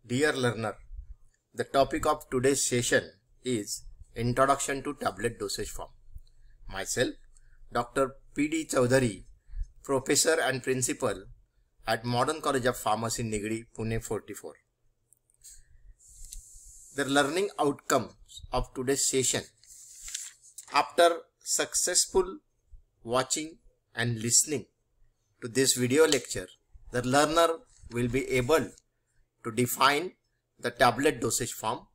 Dear learner, the topic of today's session is Introduction to Tablet Dosage Form. Myself, Dr. P.D. Chaudhary, Professor and Principal at Modern College of Pharmacy, Nigadi, Pune 44. The learning outcomes of today's session. After successful watching and listening to this video lecture, the learner will be able to define the tablet dosage form,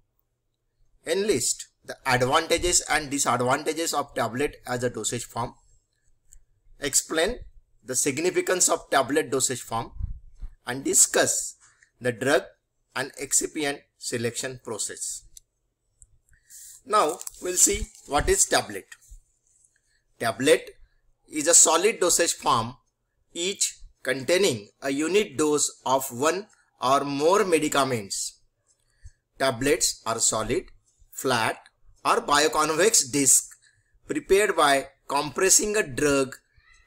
enlist the advantages and disadvantages of tablet as a dosage form, explain the significance of tablet dosage form, and discuss the drug and excipient selection process. Now we'll see what is tablet. Tablet is a solid dosage form, each containing a unit dose of one or more medicaments. Tablets are solid, flat or bioconvex disc prepared by compressing a drug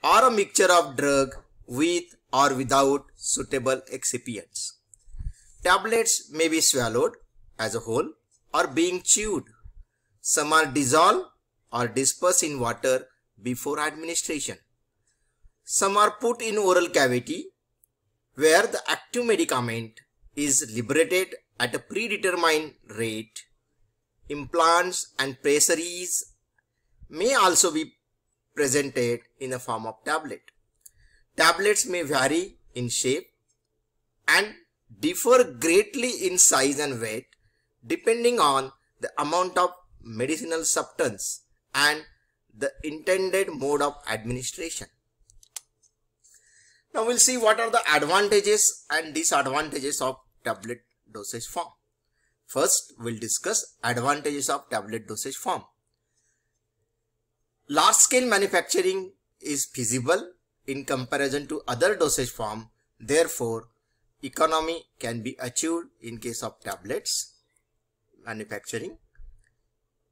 or a mixture of drug with or without suitable excipients. Tablets may be swallowed as a whole or being chewed. Some are dissolved or dispersed in water before administration. Some are put in oral cavity where the active medicament is liberated at a predetermined rate. Implants and pessaries may also be presented in the form of tablet. Tablets may vary in shape and differ greatly in size and weight depending on the amount of medicinal substance and the intended mode of administration. Now we'll see what are the advantages and disadvantages of tablet dosage form. First, we'll discuss advantages of tablet dosage form. Large scale manufacturing is feasible in comparison to other dosage form. Therefore, economy can be achieved in case of tablets manufacturing.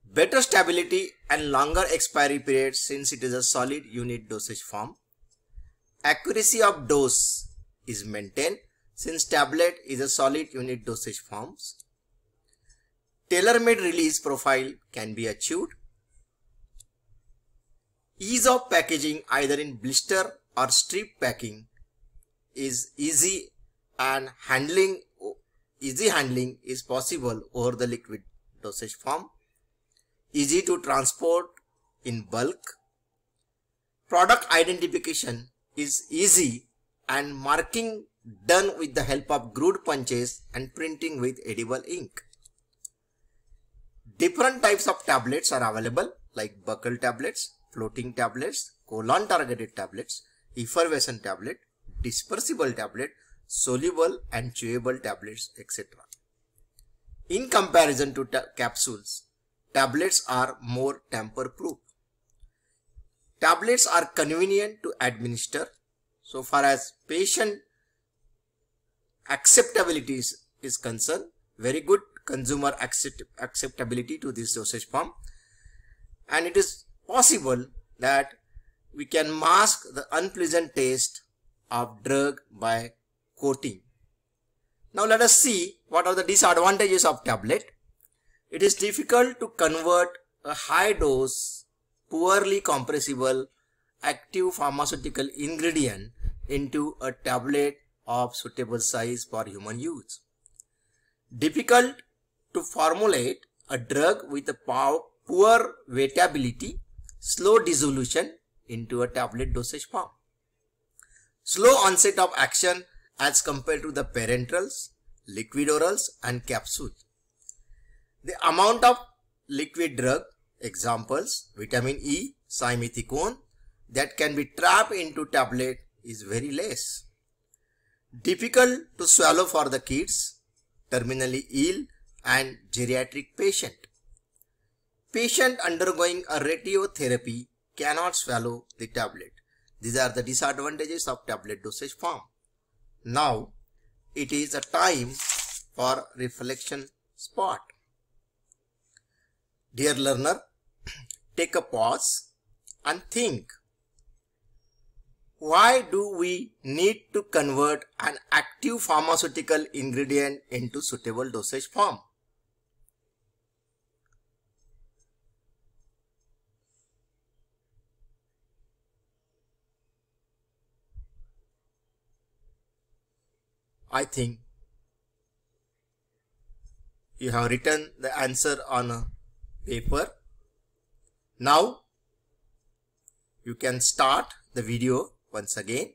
Better stability and longer expiry period since it is a solid unit dosage form. Accuracy of dose is maintained since tablet is a solid unit dosage forms. Tailor-made release profile can be achieved. Ease of packaging either in blister or strip packing is easy and easy handling is possible over the liquid dosage form. Easy to transport in bulk. Product identification is easy and marking done with the help of grooved punches and printing with edible ink. Different types of tablets are available like buccal tablets, floating tablets, colon targeted tablets, effervescent tablet, dispersible tablet, soluble and chewable tablets, etc. In comparison to capsules, tablets are more tamper proof. Tablets are convenient to administer so far as patient acceptability is concerned. Very good consumer acceptability to this dosage form, and it is possible that we can mask the unpleasant taste of drug by coating. Now let us see what are the disadvantages of tablet. It is difficult to convert a high dose, poorly compressible active pharmaceutical ingredient into a tablet of suitable size for human use. Difficult to formulate a drug with a poor weightability, slow dissolution into a tablet dosage form. Slow onset of action as compared to the parenterals, liquid orals and capsules. The amount of liquid drug, examples vitamin E, simethicone, that can be trapped into tablet is very less. Difficult to swallow for the kids, terminally ill and geriatric patient. Patient undergoing a radiotherapy cannot swallow the tablet. These are the disadvantages of tablet dosage form. Now it is a time for reflection spot. Dear learner, take a pause and think. Why do we need to convert an active pharmaceutical ingredient into suitable dosage form? I think you have written the answer on a paper. Now you can start the video once again.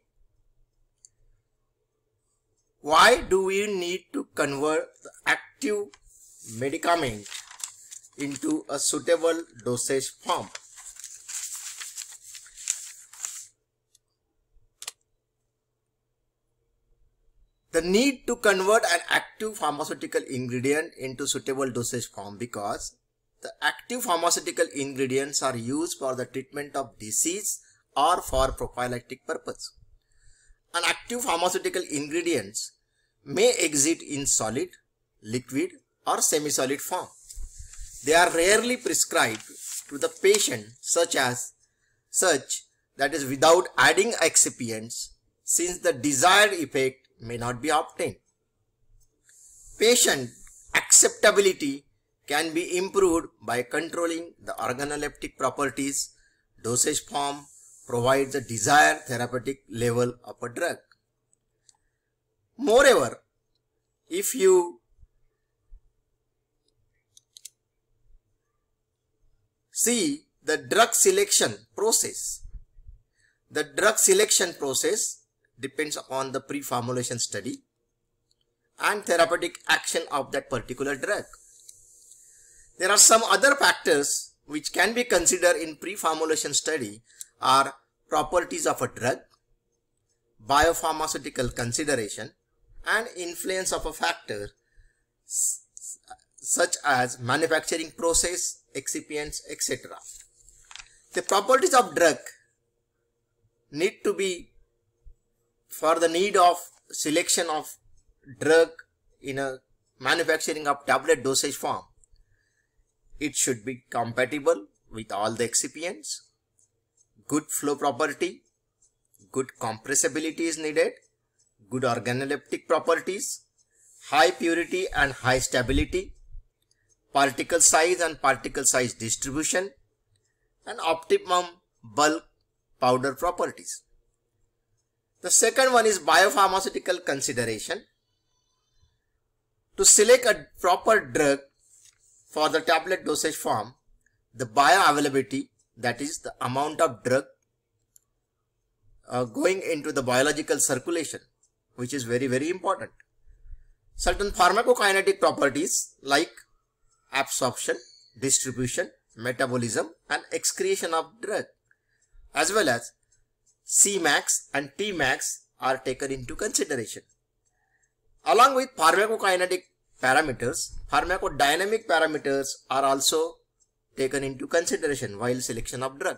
Why do we need to convert the active medicament into a suitable dosage form? The need to convert an active pharmaceutical ingredient into suitable dosage form because the active pharmaceutical ingredients are used for the treatment of disease or for prophylactic purpose. An active pharmaceutical ingredients may exist in solid, liquid or semi-solid form. They are rarely prescribed to the patient such that is without adding excipients, since the desired effect may not be obtained. Patient acceptability can be improved by controlling the organoleptic properties. Dosage form provides the desired therapeutic level of a drug. Moreover, if you see the drug selection process depends upon the pre-formulation study and therapeutic action of that particular drug. There are some other factors which can be considered in pre-formulation study are properties of a drug, biopharmaceutical consideration, and influence of a factor such as manufacturing process, excipients, etc. The properties of drug need to be for the need of selection of drug in a manufacturing of tablet dosage form. It should be compatible with all the excipients, good flow property, good compressibility is needed, good organoleptic properties, high purity and high stability, particle size and particle size distribution, and optimum bulk powder properties. The second one is biopharmaceutical consideration. To select a proper drug for the tablet dosage form, the bioavailability, that is the amount of drug going into the biological circulation, which is very, very important. Certain pharmacokinetic properties like absorption, distribution, metabolism and excretion of drug, as well as Cmax and Tmax are taken into consideration. Along with pharmacokinetic parameters, pharmacodynamic parameters are also taken into consideration while selection of drug.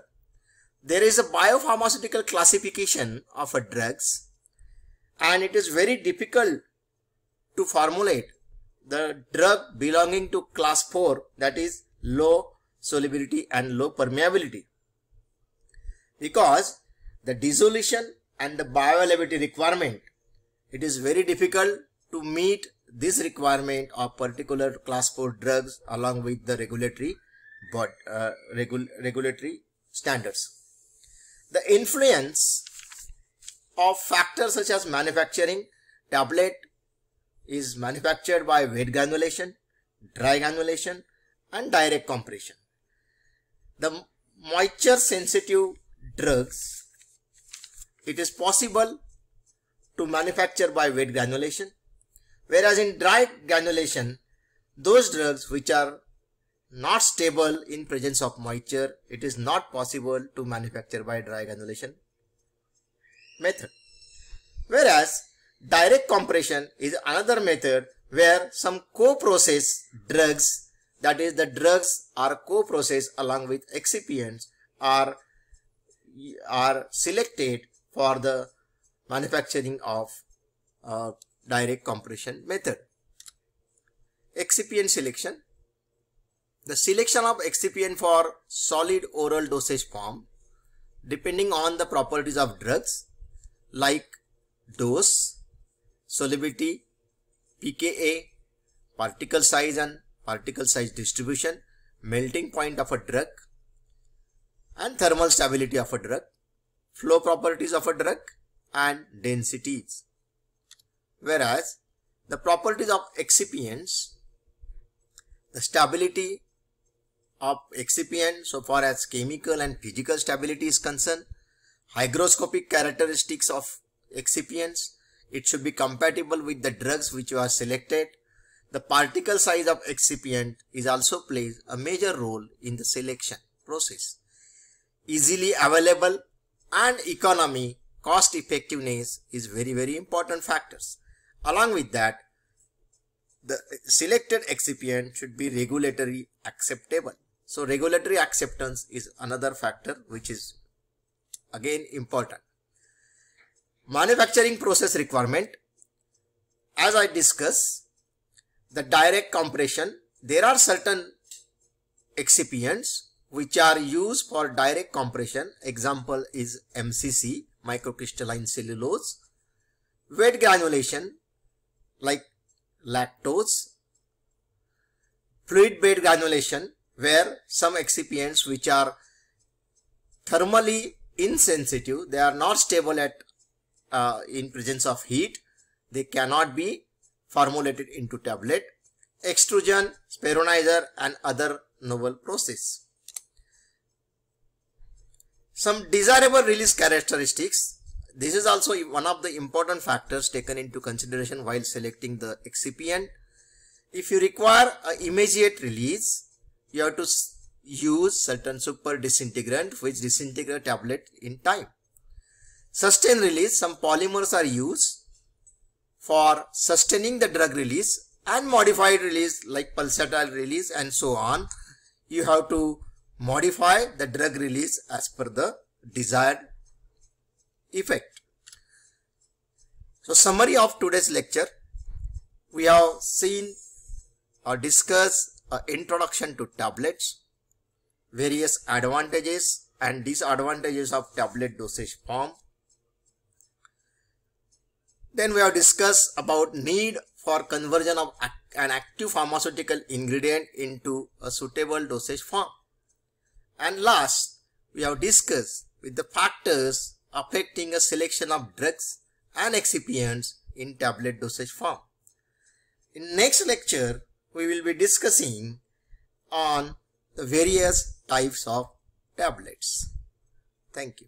There is a biopharmaceutical classification of a drugs, and it is very difficult to formulate the drug belonging to class 4, that is low solubility and low permeability, because the dissolution and the bioavailability requirement, it is very difficult to meet this requirement of particular class 4 drugs along with the regulatory standards. The influence of factors such as manufacturing, tablet is manufactured by wet granulation, dry granulation and direct compression. The moisture sensitive drugs, it is possible to manufacture by wet granulation, whereas in dry granulation, those drugs which are not stable in presence of moisture, it is not possible to manufacture by dry granulation method. Whereas direct compression is another method where some co-process drugs, that is the drugs are co-processed along with excipients, are selected for the manufacturing of direct compression method. Excipient selection. The selection of excipient for solid oral dosage form, depending on the properties of drugs, like dose, solubility, pKa, particle size and particle size distribution, melting point of a drug, and thermal stability of a drug, flow properties of a drug, and densities. Whereas the properties of excipients, the stability of excipient so far as chemical and physical stability is concerned, hygroscopic characteristics of excipients, it should be compatible with the drugs which you are selected. The particle size of excipient is also plays a major role in the selection process. Easily available and economy, cost effectiveness is very important factors. Along with that, the selected excipient should be regulatory acceptable. So regulatory acceptance is another factor which is again important. Manufacturing process requirement. As I discussed, the direct compression, there are certain excipients which are used for direct compression. Example is MCC, microcrystalline cellulose. Wet granulation like lactose. Fluid bed granulation, where some excipients which are thermally insensitive, they are not stable at in presence of heat, they cannot be formulated into tablet. Extrusion, spironizer and other novel process. Some desirable release characteristics. This is also one of the important factors taken into consideration while selecting the excipient. If you require an immediate release, you have to use certain super disintegrant which disintegrate tablet in time. Sustained release, some polymers are used for sustaining the drug release, and modified release like pulsatile release and so on. You have to modify the drug release as per the desired effect. So summary of today's lecture, we have seen or discussed an introduction to tablets, various advantages and disadvantages of tablet dosage form. Then we have discussed about need for conversion of an active pharmaceutical ingredient into a suitable dosage form. And last, we have discussed with the factors affecting a selection of drugs and excipients in tablet dosage form. In next lecture, we will be discussing on the various types of tablets. Thank you.